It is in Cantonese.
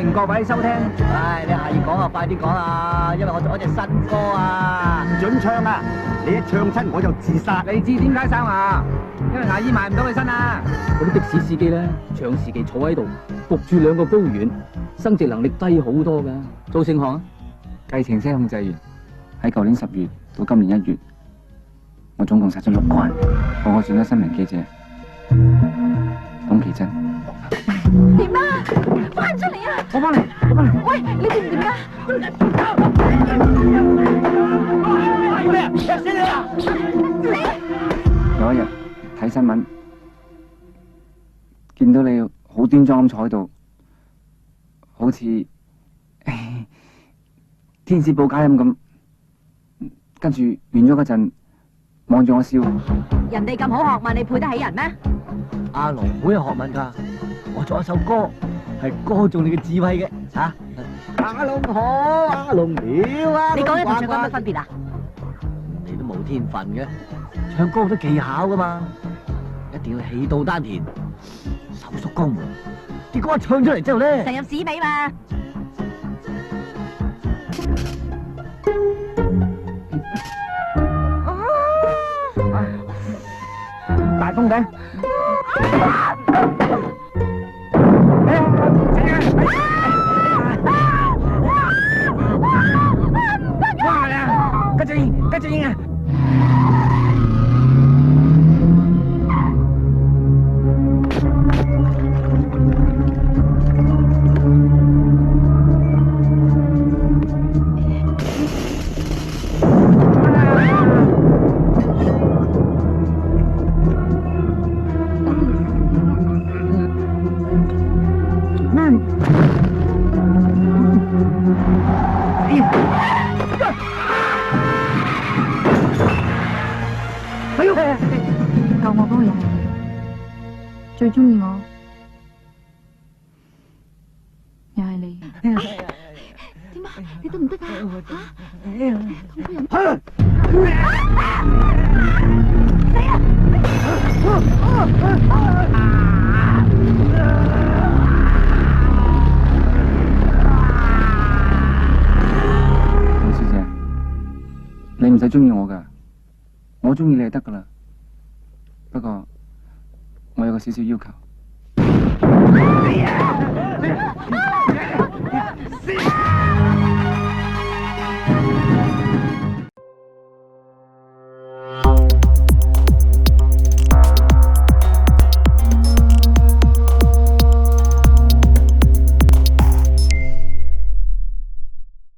迎各位收聽。唉，你係講啊，快啲講啊，因為我做一隻新歌啊。唔准唱啊！你一唱親我就自殺。你知點解生牙？因為牙醫賣唔到佢身啊！嗰啲的士司機咧，長時期坐喺度，焗住兩個睾丸，生殖能力低好多噶。做盛行啊，計程車控制員喺舊年10月到今年1月，我總共殺咗6個人，個個選咗新聞記者董其真。點啊？翻出嚟啊！我翻嚟。喂，你掂唔掂啊？有一日睇新聞，見到你好端莊咁坐喺度，好似天使報佳音咁，跟住完咗嗰陣，望住我笑。人哋咁好學問，你配得起人咩？阿龍好有學問㗎，我作一首歌係歌頌你嘅智慧嘅嚇。阿龍好，阿龍妙啊！你講嘢同唱歌有乜分別啊？你都冇天分嘅，唱歌好多技巧㗎嘛，一定要氣到丹田，手縮肛門。結果一唱出嚟之後咧，成入屎尾嘛！大風頂。哇啦！跟住應啊！救我嗰個人係你，最中意我又係你。點啊？你得唔得㗎？同個人李小姐，你唔使中意我噶，我中意你就得噶啦。不過我有個少少要求。